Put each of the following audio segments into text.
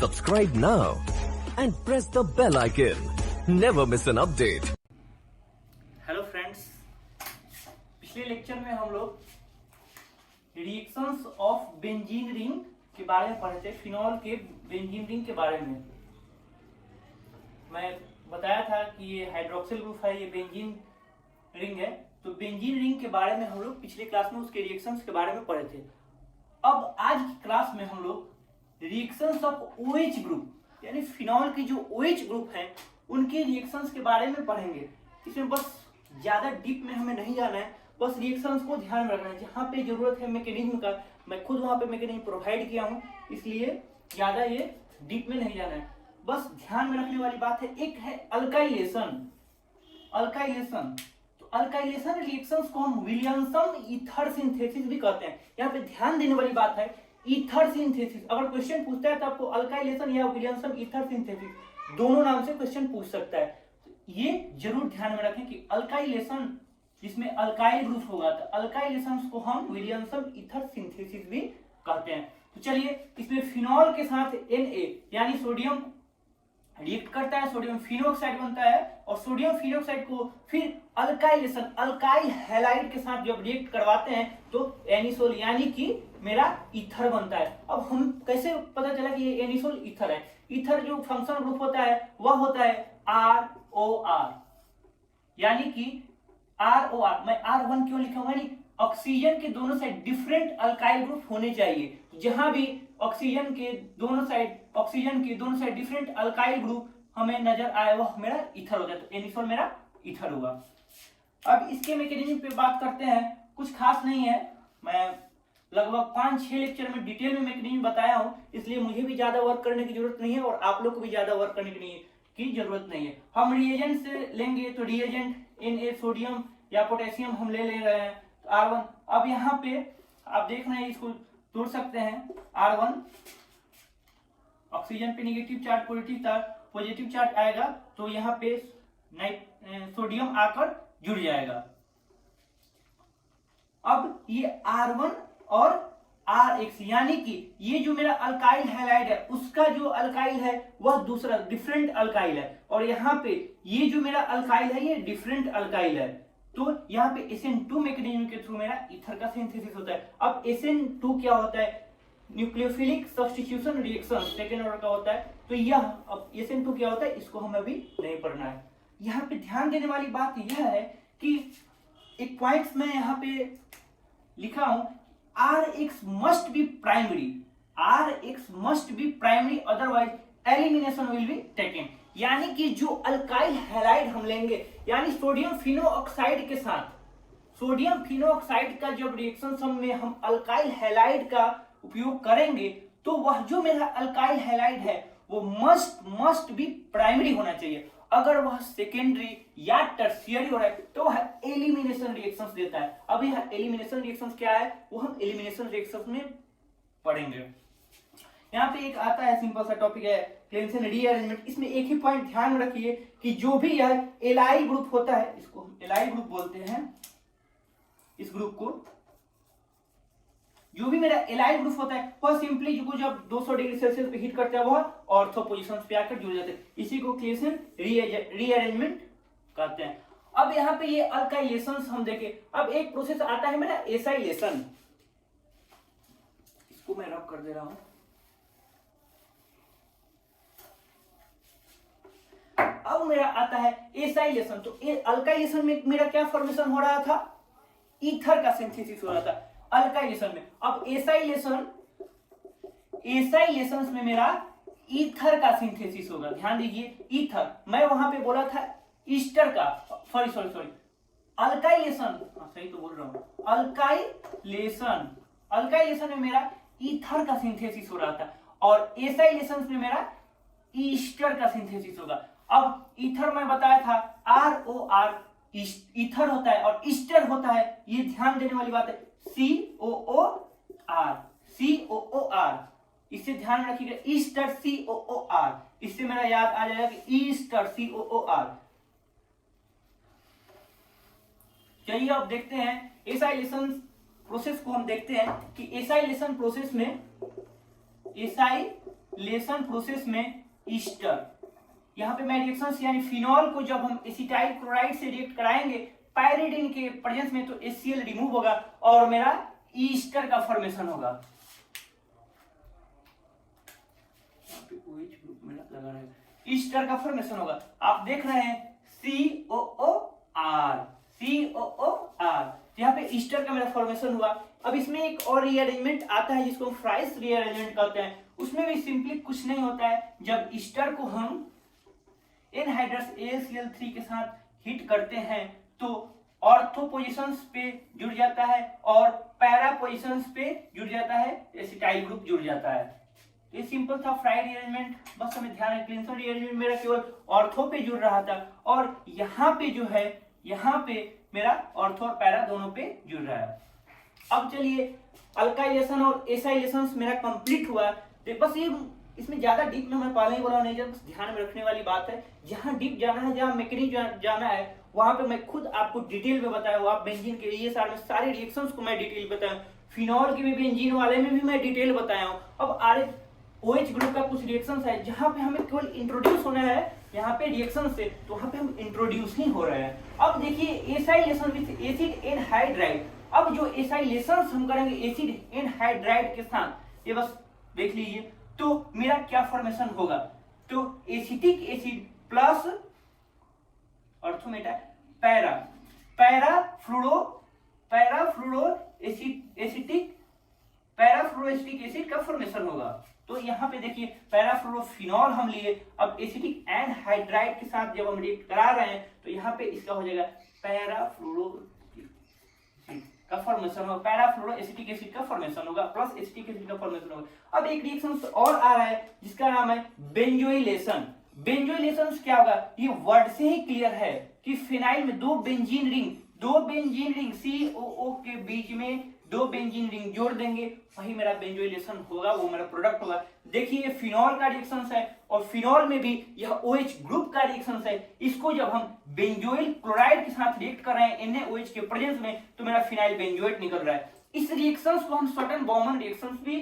Subscribe now and press the bell icon. Never miss an update. Hello friends, पिछले lecture में हम लोग reactions of benzene ring के बारे में पढ़े थे। फिनॉल के बेंजीन रिंग के बारे में मैं बताया था कि ये हाइड्रोक्सिल ग्रुप है, ये बेंजीन रिंग है। तो बेंजीन रिंग के बारे में हम लोग पिछले क्लास में उसके रिएक्शंस के बारे में पढ़े थे। अब आज की क्लास में हम लोग रिएक्शंस ऑफ OH ग्रुप यानी फिनॉल के जो OH ग्रुप हैं उनके रिएक्शंस के बारे में पढ़ेंगे। इसमें बस ज्यादा डीप में हमें नहीं जाना है, बस रिएक्शंस को ध्यान में रखना है। जहाँ पे जरूरत है मैकेनिज्म का, मैं खुद वहाँ पे मैकेनिज्म प्रोवाइड किया हूँ, इसलिए ज्यादा ये डीप में नहीं जाना है। बस ध्यान में रखने वाली बात है, एक है अल्काइलेशन। अल्काइलेशन तो अल्काइलेशन रिएक्शंस को हम विलियमसन ईथर सिंथेसिस भी कहते हैं। यहाँ पे ध्यान देने वाली बात है ईथर सिंथेसिस। अगर क्वेश्चन पूछता है तो आपको अल्काइलेशन या विलियमसन ईथर सिंथेसिस दोनों नाम से क्वेश्चन पूछ सकता है। ये जरूर ध्यान में रखें कि अल्काइलेशन जिसमें अल्काइल ग्रुप होगा तो अल्काइलेशन को हम विलियमसन ईथर सिंथेसिस भी कहते हैं। तो चलिए, इसमें फिनॉल के साथ Na यानी सोडियम रिएक्ट करता है, सोडियम फिनोक्साइड बनता है और सोडियम फिनोक्साइड को फिर अल्काइलेशन अल्काइल हैलाइड के साथ जब रिएक्ट करवाते हैं तो एनिसोल यानी कि मेरा ईथर बनता है। अब हम कैसे पता चला कि ये एनिसोल ईथर है? ईथर जो फंक्शनल ग्रुप होता है वह होता है ROR, यानी कि ROR मैं R1 क्यों लिखा हुआ? ऑक्सीजन के दोनों साइड डिफरेंट अल्काइल ग्रुप होने चाहिए। जहां भी ऑक्सीजन के दोनों साइड डिफरेंट अल्काइल ग्रुप हमें नजर आए वह मेरा ईथर होगा, तो एनिसोल मेरा ईथर होगा। अब इसके मैकेनिज्म पे बात करते हैं। कुछ खास नहीं है, मैं लगभग 5-6 लेक्चर में डिटेल में मैकेनिज्म बताया हूं, इसलिए मुझे भी ज्यादा वर्क करने की जरूरत नहीं है और आप लोग को भी ज्यादा वर्क करने की जरूरत नहीं है। हम रिएजेंट से लेंगे तो रिएजेंट Na सोडियम या पोटेशियम हम ले रहे हैं तो R1। अब यहाँ पे आप देख रहे हैं, इसको तोड़ सकते हैं। R1 ऑक्सीजन पे नेगेटिव चार्ज पॉजिटिव चार्ज आएगा तो यहाँ पे सोडियम आकर जुड़ जाएगा। अब ये R1 और RH यानी कि ये जो मेरा अल्काइल हैलाइड है उसका जो अल्काइल है वह दूसरा डिफरेंट अल्काइल है, और यहाँ पे ये जो मेरा अल्काइल है ये डिफरेंट अल्काइल है। तो यहाँ पे SN2 मैकेनिज्म के थ्रू मेरा ईथर का सिंथेसिस होता है। अब SN2 क्या होता है? Nucleophilic substitution reaction second order का होता है। तो यह अब SN2 क्या होता है इसको हमें अभी नहीं पढ़ना है। यहाँ पे ध्यान देने वाली बात यह है कि एक पॉइंट्स में यहाँ पे लिखा हूं, RH must be primary, RH must be primary, otherwise elimination will be taken। यानी कि जो अल्काइल हैलाइड हम लेंगे यानी सोडियम फिनोऑक्साइड के साथ, सोडियम फिनोऑक्साइड का जब रिएक्शन में हम अल्काइल हैलाइड का उपयोग करेंगे तो वह जो मेरा अल्काइल हैलाइड है वो मस्ट बी प्राइमरी होना चाहिए। अगर वह सेकेंडरी या टर्शियरी हो रहा है तो वह एलिमिनेशन रिएक्शंस देता है। अब यह एलिमिनेशन रिएक्शंस क्या है वो हम एलिमिनेशन रिएक्शंस में पढ़ेंगे। यहाँ पे एक आता है सिंपल सा टॉपिक है क्लेंसन रीअरेंजमेंट। इसमें एक ही पॉइंट ध्यान में रखिए कि जो भी यह एलाइल ग्रुप होता है, इसको हम एलाइल ग्रुप बोलते हैं, इस ग्रुप को जो भी मेरा एलाइल ग्रुप होता है वह सिंपली जो जब 200 डिग्री सेल्सियस पे हीट करता है वह ऑर्थो पोजीशंस पे आकर जुड़ जाते हैं। इसी को क्लेंसन रीअरेंजमेंट कहते हैं। अब यहाँ पे ये अल्काइलेशंस हम देखें। अब एक प्रोसेस आता है मेरा एसाइलेशन, इसको मैं रब कर दे रहा हूं। अब मेरा आता है एसाइलेशन। तो अल्काइलेशन में मेरा क्या फॉर्मेशन हो रहा था? ईथर का सिंथेसिस हो रहा था अल्काइलेशन में। अब एसाइलेशंस में मेरा ईथर का सिंथेसिस होगा। ध्यान दीजिए, ईथर मैं वहां पे बोला था ईस्टर का, सॉरी अल्काइलेशन, सही तो बोल रहा हूं, अल्काइलेशन में मेरा ईथर का सिंथेसिस हो रहा था और एसाइलेशंस में मेरा ईस्टर का सिंथेसिस होगा। अब ईथर मैं बताया था ROR ईथर होता है और ईस्टर होता है, ये ध्यान देने वाली बात है, COOR, इससे ध्यान रखिएगा, ईस्टर COOR, इससे मेरा याद आ जाएगा कि ईस्टर COOR। चलिए अब देखते हैं एसाइलेशन प्रोसेस को। हम देखते हैं कि एसाइलेशन प्रोसेस में एसाइलेशन लेसन प्रोसेस में ईस्टर, यहाँ पे मैं रिएक्शंस यानी फिनॉल को जब हम एसिटाइल क्लोराइड से रिएक्ट कराएंगे पायरिडिन के प्रेजेंस में तो HCl रिमूव होगा और मेरा ईस्टर का फॉर्मेशन होगा। यहाँ पे OH ग्रुप में लगा रहेगा, ईस्टर का फॉर्मेशन होगा। आप देख रहे हैं COOR, यहाँ पे ईस्टर का मेरा फॉर्मेशन हुआ। अब इसमें एक और रीअरेंजमेंट आता है जिसको हम फ्राइस रीअरेंजमेंट कहते हैं। उसमें भी सिंपली कुछ नहीं होता है, जब ईस्टर को हम एनहाइड्रस AlCl3 के साथ हिट करते हैं तो ऑर्थो पोजीशंस पे जुड़ जाता है और पैरा पोजीशंस पे जुड़ जाता है, एसिटाइल ग्रुप जुड़ जाता है। ये सिंपल था फ्राई रीअरेंजमेंट, बस हमें ध्यान है क्लिंसन रीअरेंजमेंट मेरा केवल ऑर्थो पे जुड़ रहा था और यहाँ पे जो है यहाँ पे मेरा ऑर्थो और पैरा दोनों पे जुड़ रहा है। अब चलिए अल्काइलेशन और एसाइलेशन मेरा कंप्लीट हुआ। तो बस ये इसमें ज्यादा डीप में मैं पहले ही बोला नहीं, जब ध्यान में रखने वाली बात है, जहां डीप जाना है, जहां मैकेनिज्म जाना है, वहां पे मैं खुद आपको डिटेल में बताया हूँ। आप बेंजीन के ये सारे रिएक्शंस को मैं डिटेल बताया हूँ, फिनॉल के भी बेंजीन वाले में भी मैं डिटेल बताया हूँ। अब OH ग्रुप का कुछ रिएक्शंस है जहां पे हमें केवल इंट्रोड्यूस होना है यहाँ पे रिएक्शन से, तो वहां पे हम इंट्रोड्यूस ही हो रहे हैं। अब देखिए एसाइलेशन विद एसिड एनहाइड्राइड, अब जो एसाइलेशन हम करेंगे एसिड एनहाइड्राइड के साथ, ये बस देख लीजिए, तो मेरा क्या फॉर्मेशन होगा, तो एसिटिक एसिड प्लस अर्थोमेटा पैराफ्लोरोएसिटिक एसिड का फॉर्मेशन होगा। तो यहाँ पे देखिए पैराफ्लोरोफिनॉल हम लिए, अब एसिटिक एनहाइड्राइड के साथ जब हम रिएक्ट करा रहे हैं तो यहाँ पे इसका हो जाएगा पैराफ्लोरो का फॉर्मेशन होगा, पैराफ्लोरोएसिटिक एसिड का फॉर्मेशन होगा प्लस एसिटिक एसिड का फॉर्मेशन होगा। अब एक रिएक्शन और आ रहा है जिसका नाम है बेंजोइलेशन। बेंजोइलेशन क्या होगा, ये वर्ड से ही क्लियर है कि फिनाइल में दो बेंजीन रिंग COO के बीच में दो बेंजीन रिंग जोड़ देंगे, वही मेरा बेंजोइलेशन होगा, वो मेरा प्रोडक्ट होगा। देखिए फिनॉल का रिएक्शन है और फिनॉल में भी यह OH ग्रुप का रिएक्शन है। इसको जब हम बेंजोइल क्लोराइड के साथ रिएक्ट कर रहे हैं NaOH के प्रेजेंस में, तो मेरा फिनाइल बेंजोएट निकल रहा है। इस रिएक्शन को हम सर्टेन बॉमन रिएक्शन भी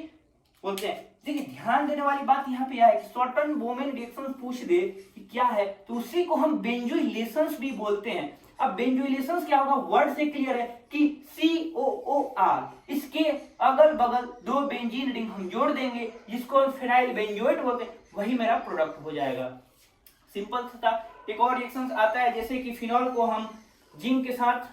बोलते हैं। देखिए ध्यान देने वाली बात यहाँ पे है कि सर्टेन बॉमन रिएक्शन पूछ दे कि क्या है, तो उसी को हम बेंजोइलेशन भी बोलते हैं। अब बेंजोइलेशन क्या होगा, वर्ड से क्लियर है कि COOR, इसके अगल बगल दो बेंजीन रिंग हम जोड़ देंगे जिसको हम फिनाइल बेंजोएट बोलते हैं, वही मेरा प्रोडक्ट हो जाएगा। सिंपल था। एक और रिएक्शन आता है जैसे कि फिनॉल को हम जिंक के साथ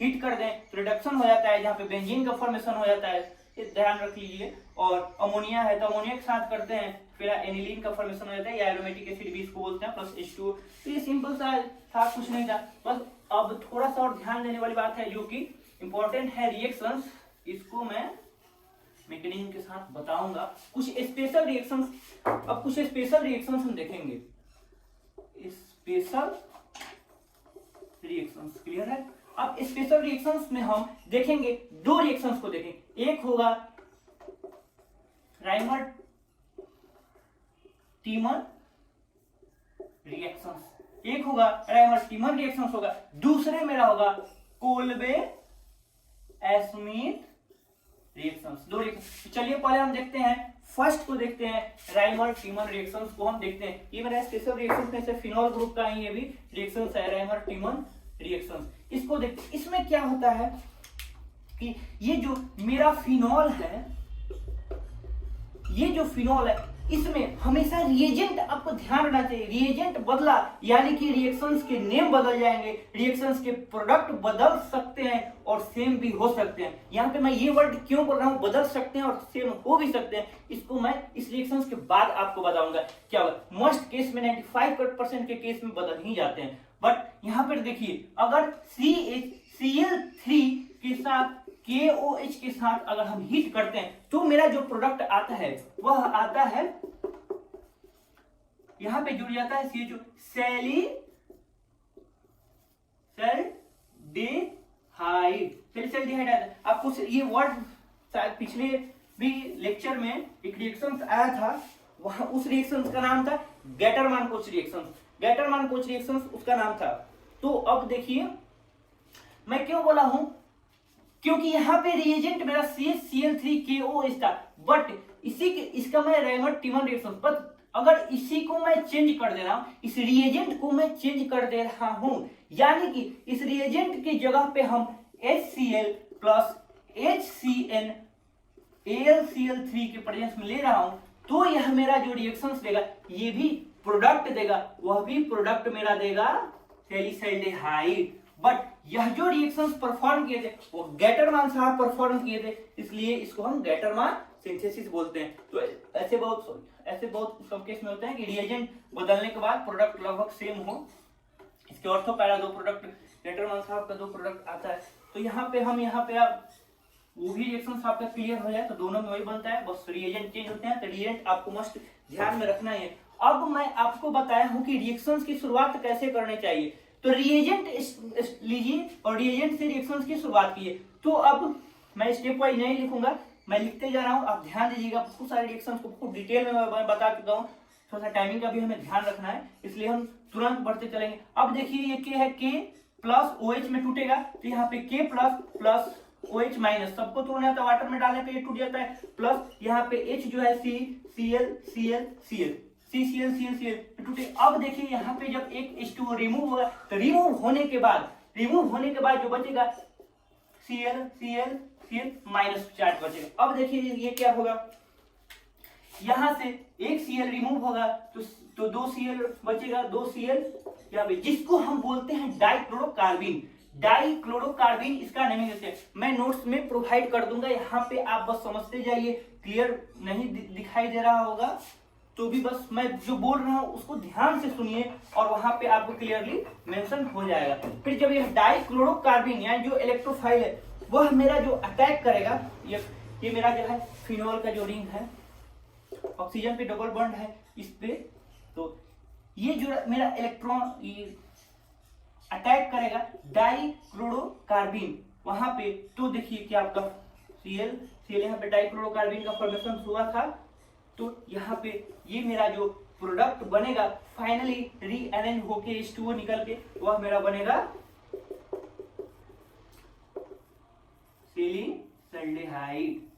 हीट कर दें तो रिडक्शन हो जाता है, जहाँ पे बेंजीन का फॉर्मेशन हो जाता है, ये ध्यान रख लीजिए। और अमोनिया है तो अमोनिया के साथ करते हैं फिर एनिलीन का फॉर्मेशन हो जाता है, या एरोमेटिक एसिड भी इसको बोलते हैं, प्लस H2। तो ये सिंपल सा था, कुछ नहीं था। बस अब थोड़ा सा और ध्यान देने वाली बात है जो कि इंपॉर्टेंट है रिएक्शंस, इसको मैं मैकेनिज्म के साथ बताऊंगा। कुछ स्पेशल रिएक्शंस, अब कुछ स्पेशल रिएक्शंस हम देखेंगे। स्पेशल रिएक्शंस क्लियर है। अब स्पेशल रिएक्शंस में हम देखेंगे दो रिएक्शंस को देखेंगे, एक होगा राइमर-टीमर रिएक्शंस, एक होगा राइमर-टीमर रिएक्शंस होगा, दूसरे मेरा होगा कोल्बे-स्मिथ रिएक्शंस। दो रिएक्शन, चलिए पहले हम देखते हैं, फर्स्ट को देखते हैं, राइमर-टीमर रिएक्शंस को हम देखते हैं। ये मेरा स्पेशल रिएक्शंस में से फिनॉल ग्रुप का ही ये भी रिएक्शंस है, राइमर-टीमर रिएक्शंस। इसको देखते, इसमें क्या होता है कि ये जो मेरा फिनॉल है, ये जो फिनॉल है, इसमें हमेशा रिएजेंट आपको ध्यान रखना चाहिए, रिएजेंट बदला यानी कि रिएक्शंस के नेम बदल जाएंगे, रिएक्शंस के प्रोडक्ट बदल सकते हैं और सेम भी हो सकते हैं। यहाँ पे मैं ये वर्ड क्यों बोल रहा हूँ, बदल सकते हैं और सेम हो भी सकते हैं, इसको मैं इस रिएक्शंस के बाद आपको बताऊंगा क्या होगा। मोस्ट केस में 95% के केस में बदल ही जाते हैं, बट यहाँ पर देखिए अगर CH-Cl3 के साथ KOH के साथ अगर हम हीट करते हैं तो मेरा जो प्रोडक्ट आता है वह आता है, यहां पे जुड़ जाता है CHO सैलिसल्डिहाइड। आपको ये वर्ड शायद पिछले भी लेक्चर में एक रिएक्शन आया था, वहां उस रिएक्शन का नाम था गैटरमान-कोच रिएक्शन, गैटरमान-कोच रिएक्शन उसका नाम था। तो अब देखिए मैं क्यों बोला हूं, क्योंकि यहाँ पे रिएजेंट मेरा CH-Cl3 KOH था, बट इसी के इसका मैं रेमर-टिमन रिएक्शन, पर अगर इसी को मैं चेंज कर दे रहा हूं, इस रिएजेंट को मैं चेंज कर दे रहा हूं, यानी कि इस रिएजेंट की जगह पे हम HCl प्लस HCN AlCl3 के प्रेजेंस में ले रहा हूं, तो यह मेरा जो रिएक्शंस देगा ये भी प्रोडक्ट देगा, वह भी प्रोडक्ट मेरा देगा सैलिसल्डिहाइड। बट यह जो रिएक्शंस परफॉर्म किए थे वो गैटरमान साहब परफॉर्म किए थे, इसलिए इसको हम गैटरमान सिंथेसिस बोलते हैं। तो ऐसे बहुत सब केस में होते हैं कि रिएजेंट बदलने के बाद प्रोडक्ट लगभग सेम हो। इसके ऑर्थो पैरा दो प्रोडक्ट, गैटरमान साहब का दो प्रोडक्ट आता है। तो यहाँ पे आप वो भी रिएक्शन आपका क्लियर हो जाए तो दोनों में वही बनता है, बस रिएजेंट चेंज होते हैं। तो रिएजेंट आपको मस्ट ध्यान में रखना है। अब मैं आपको बताया हूं कि रिएक्शंस की शुरुआत कैसे करनी चाहिए। तो रिएजेंट लीजिए और रिएजेंट से रिएक्शंस की शुरुआत कीजिए। तो अब मैं स्टेप वाइज नहीं लिखूंगा, मैं लिखते जा रहा हूं, आप ध्यान दीजिएगा। बहुत सारे रिएक्शंस को बहुत डिटेल में मैं बता चुका हूं, थोड़ा सा टाइमिंग का भी हमें ध्यान रखना है, इसलिए हम तुरंत बढ़ते चलेंगे। अब देखिए ये के है, के प्लस OH में टूटेगा, तो यहाँ पे के प्लस OH माइनस, सबको तोड़ना है तो वाटर में डालने पे ये टूट जाता है, प्लस यहाँ पे H जो है CCl टूटे। अब देखिए यहाँ पे जब एक H2O रिमूव होगा तो रिमूव होने के बाद जो बचेगा Cl माइनस चार्ज बचेगा। अब देखिए ये क्या होगा, यहाँ से एक Cl रिमूव होगा तो 2 Cl बचेगा, 2 Cl यहाँ पे, जिसको हम बोलते हैं डाइक्लोरोकार्बिन इसका नेमिंग है। मैं नोट्स में प्रोवाइड कर दूंगा, यहाँ पे आप बस समझते जाइए। क्लियर नहीं दिखाई दे रहा होगा तो भी बस मैं जो बोल रहा हूँ उसको ध्यान से सुनिए और वहां पे आपको क्लियरली मेंशन हो जाएगा। फिर जब ये डाइक्लोरोकार्बिन यानी जो इलेक्ट्रोफाइल है वह मेरा जो अटैक करेगा, ये मेरा जो है फिनोल का जो रिंग है, ऑक्सीजन पे डबल बॉन्ड है इस पे, तो ये जो मेरा इलेक्ट्रॉन अटैक करेगा डाइक्लोरोकार्बिन वहां पे, तो देखिए कि आपका Cl यहाँ पे डाइक्लोरोकार्बिन का फॉर्मेशन हुआ था। तो यहाँ पे ये मेरा जो प्रोडक्ट बनेगा फाइनली रीअरेंज होके H2O निकल के वह मेरा बनेगा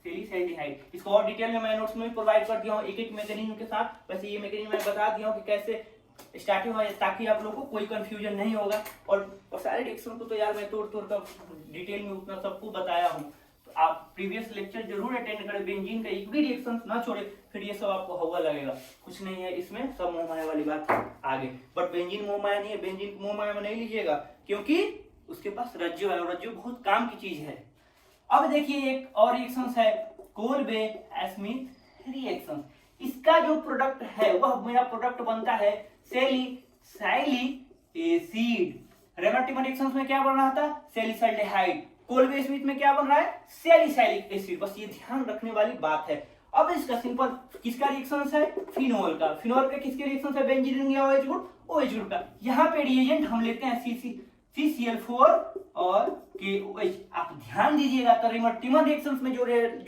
सेलिसल्डिहाइड। इसको और डिटेल में मैं नोट्स में भी प्रोवाइड कर दिया हूँ एक मैकेनिज्म के साथ। वैसे ये मैकेनिज्म मैं बता दिया हूँ कि कैसे स्टार्टिंग हो, ताकि आप लोगों को कोई कंफ्यूजन नहीं होगा। और सारे रिएक्शन को तो यार मैं तोड़ कर डिटेल में उतना सबको बताया हूँ, तो आप प्रीवियस लेक्चर जरूर अटेंड करें। बेंजीन का एक भी रिएक्शन ना छोड़े, फिर ये सब आपको हवा लगेगा। कुछ नहीं है इसमें, सब मोह माया वाली बात आगे। बट बेंजीन मोह माया नहीं है, बेंजीन मोह माया में नहीं लीजिएगा क्योंकि उसके पास रज्जु है और रज्जु बहुत काम की चीज है। अब देखिए एक और रिएक्शन है कोलबे-स्मिथ रिएक्शन। इसका जो प्रोडक्ट है वह मेरा प्रोडक्ट बनता है सैलिसाइलिक एसिड। रेमर-टिमन रिएक्शंस में क्या बन रहा था, सैलिसल्डिहाइड। कोलबे-स्मिथ में क्या बन रहा है, सैलिसाइलिक एसिड। बस ये ध्यान रखने वाली बात है। अब इसका सिंपल किसका रिएक्शन है, फिनोल का किसके रिएक्शन है, बेंजीन रिंग या OH ग्रुप का। यहाँ पे रिएजेंट हम लेते हैं CCl4 और KOH। आप ध्यान दीजिएगा तो रेमर-टिमन रिएक्शंस में जो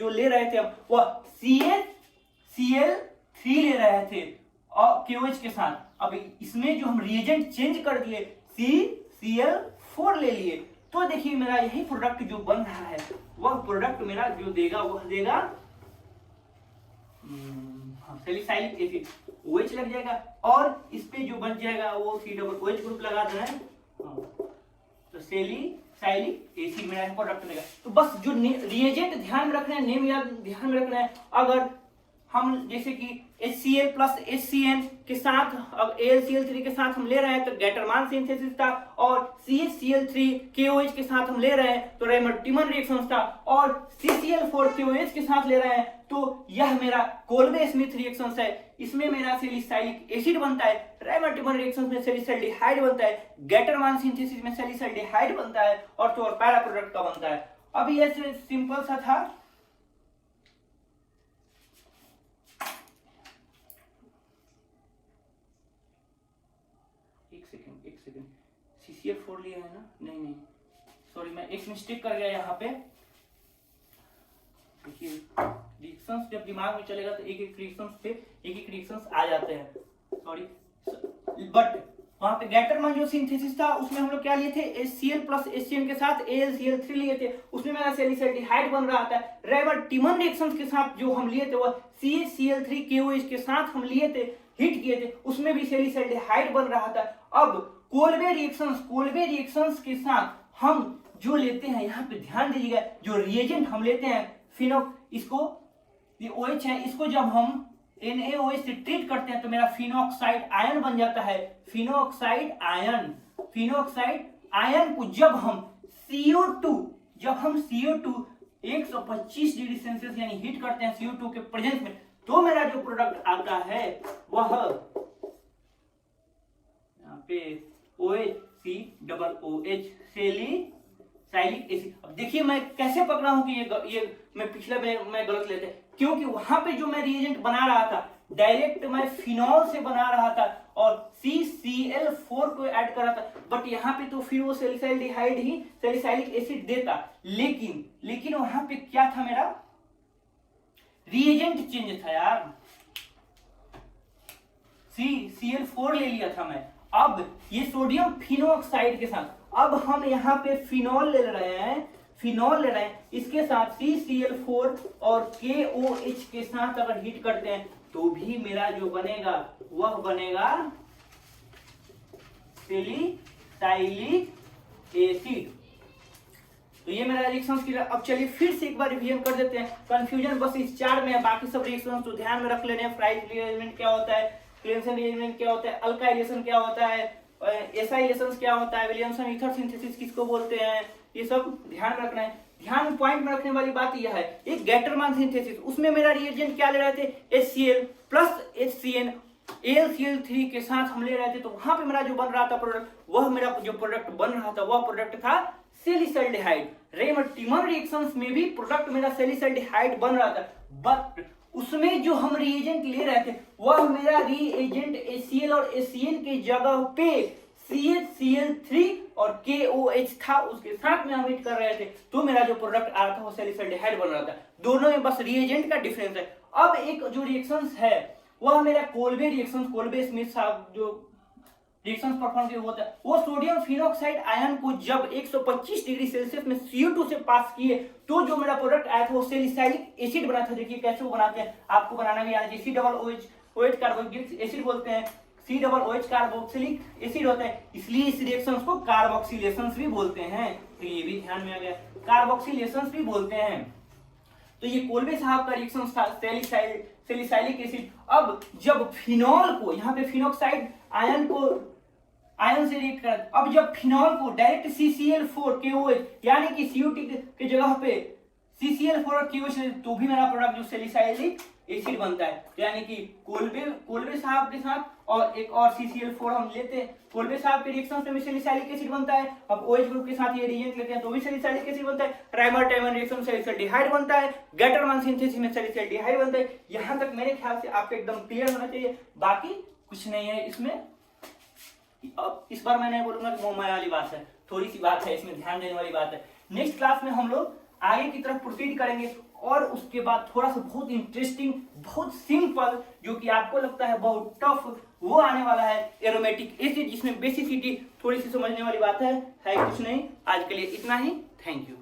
ले रहे थे हम वह Cl3 ले रहे थे और KOH के साथ। अब इसमें जो हम रिएजेंट चेंज कर दिए CCl4 ले लिए, तो देखिए मेरा यही प्रोडक्ट जो बन रहा है वह प्रोडक्ट मेरा जो देगा वह देगा सैलिसाइलिक एसिड, OH लग जाएगा और इस पे जो बच जाएगा वो COOH ग्रुप लगा देना है, तो सैलिसाइलिक एसिड मेरा प्रोडक्ट बनेगा। तो बस जो रिएजेंट ध्यान में रखना है, नेम याद ध्यान में रखना है। अगर हम जैसे कि HCl प्लस HCN के साथ अब AlCl3 के साथ हम ले रहे हैं तो गैटरमान सिंथेसिस था, और CHCl3 KOH के साथ हम ले रहे हैं तो रेमर-टिमन रिएक्शन था, और CCl4 KOH के साथ ले रहे हैं तो यह मेरा कोलबे-स्मिथ रिएक्शन है। इसमें मेरा सैलिसाइलिक एसिड बनता है, रेमर-टिमन रिएक्शन में सैलिसल्डिहाइड बनता है, गैटरमान सिंथेसिस में सैलिसल्डिहाइड बनता है और तो और पैरा प्रोडक्ट का बनता है। अभी ऐसे सिंपल सा था। एक सेकंड CCl4 लिया है ना, नहीं सॉरी, मैं एक मिस्टेक कर गया यहाँ पे। देखिए रिएक्शंस जब दिमाग में चलेगा तो एक रिएक्शंस पे एक रिएक्शंस आ जाते हैं, सॉरी। बट वहां पे गैटरमैन जो सिंथेसिस था उसमें हम लोग क्या लिए थे, HCl प्लस HCN के साथ AlCl3 लिए थे, उसमें मेरा सैलिसाइल्डिहाइड बन रहा था। राइबर-टिमन रिएक्शंस के साथ जो हम लिए थे वह CaCl3KOH के साथ हम लिए थे, हिट किए थे, उसमें भी सैलिसाइल्डिहाइड बन रहा था। अब कोल्बे रिएक्शंस के साथ हम जो लेते हैं, यहाँ पे ध्यान दीजिएगा, जो रिएजेंट हम लेते हैं फिनो, इसको ये OH है, इसको जब हम NaOH से ट्रीट करते हैं तो मेरा फिनोक्साइड आयन बन जाता है। फिनोक्साइड आयन को जब हम CO2 125 डिग्री सेल्सियस यानी हीट करते हैं CO2 के प्रेजेंस में, तो मेरा जो प्रोडक्ट आता है वह यहाँ पे OHCOOH सैलिसाइलिक एसिड। अब देखिए मैं कैसे पकड़ा हूं कि ये मैं पिछले में गलत लेते, क्योंकि वहां पे जो मैं रिएजेंट बना रहा था डायरेक्ट मैं फिनॉल से बना रहा था और CCl4 को ऐड कर रहा था, बट यहाँ पे तो फिर वो सैलिसाइल्डिहाइड ही सैलिसाइलिक एसिड देता, लेकिन वहां पे क्या था, मेरा रिएजेंट चेंज था यार, CCl4 ले लिया था मैं। अब ये सोडियम फिनोक्साइड के साथ अब हम यहाँ पे फिनॉल ले रहे हैं, इसके साथ CCl4 और KOH के साथ अगर हीट करते हैं तो भी मेरा जो बनेगा वह बनेगा सैलिसाइलिक एसिड। तो ये मेरा रिएक्शंस की। अब चलिए फिर से एक बार रिवीजन कर देते हैं, कंफ्यूजन बस इस चार में है, बाकी सब रिएक्शंस तो ध्यान में रख लेने। फ्राइज रिएरेंजमेंट क्या होता है, क्लेंसन रिएरेंजमेंट क्या होता है, अल्काइलेशन क्या होता है, एसाइलेशन क्या होता है, विलियमसन ईथर सिंथेसिस किसको बोलते हैं, ये सब ध्यान में रखना है। ध्यान पॉइंट में रखने वाली बात यह है, एक गैटरमैन सिंथेसिस, उसमें मेरा रिएजेंट क्या ले रहे थे, HCl प्लस HCN AlCl3 के साथ हम ले रहे थे, तो वहां पे मेरा जो बन रहा था प्रोडक्ट, वह मेरा जो प्रोडक्ट बन रहा था वह प्रोडक्ट था सैलिसाइल्डिहाइड। राइबर-टिमन रिएक्शंस में भी प्रोडक्ट मेरा सैलिसाइल्डिहाइड बन रहा था, बट उसमें जो हम रिएजेंट ले रहे थे वह मेरा रिएजेंट HCl और HCN के जगह पे CHCl3 और KOH था, उसके साथ में हम हीट कर रहे थे, तो मेरा जो प्रोडक्ट आ रहा था वो सैलिसाइल्डिहाइड बन रहा था। दोनों में बस रिएजेंट का डिफरेंस है। अब एक जो रिएक्शंस है वह मेरा कोल्बे रिएक्शंस, कोल्बे स्मिथ साहब जो रिएक्शंस परफॉर्म किए होता है, वो सोडियम फिनोक्साइड आयन को जब 125 डिग्री सेल्सियस में CO2 से पास किए तो जो मेरा प्रोडक्ट आया था वो सैलिसाइलिक एसिड बना था। देखिए कैसे वो बनाते हैं, आपको बनाना भी आना चाहिए। COOH कार्बोक्सिलिक एसिड बोलते हैं, COOH कार्बोक्सिलिक एसिड होता है, इसलिए इस रिएक्शंस को कार्बोक्सिलेशंस भी बोलते हैं, तो ये भी ध्यान में आ गया, कार्बोक्सिलेशंस भी बोलते हैं। तो ये कोल्बे साहब का रिएक्शन था सैलिसाइलिक एसिड। अब जब फिनॉल को, यहाँ पे फिनोक्साइड आयन से रिएक्ट कर, अब जब फिनॉल को डायरेक्ट CCl4 KOH यानी कि CO2 के जगह पे CCl4 और KOH, तो भी मेरा प्रोडक्ट जो सैलिसाइलिक एसिड बनता है। यानी कि कोल्बे साहब के साथ और एक और CCl4 हम लेते हैं, कोल्बे साहब के रिएक्शन में भी सैलिसाइलिक एसिड बनता है। अब OH ग्रुप के साथ ये रिएजेंट लेते हैं तो भी सैलिसाइलिक एसिड बनता है। राइबर-टिमन रिएक्शन में सैलिसाइल्डिहाइड बनता है, गैटरमैन सिंथेसिस में सैलिसाइल्डिहाइड बनता है। यहां तक मेरे ख्याल से आपको एकदम क्लियर होना चाहिए, बाकी कुछ नहीं है इसमें। अब इस बार मैं नहीं बोलूंगा कि मोह वाली बात है, थोड़ी सी बात है इसमें ध्यान देने वाली बात है। नेक्स्ट क्लास में हम लोग आगे की तरफ प्रोसीड करेंगे और उसके बाद थोड़ा सा बहुत इंटरेस्टिंग, बहुत सिंपल, जो कि आपको लगता है बहुत टफ, वो आने वाला है एरोमेटिक एसिड, जिसमें बेसिसिटी थोड़ी सी समझने वाली बात है कुछ नहीं। आज के लिए इतना ही, थैंक यू।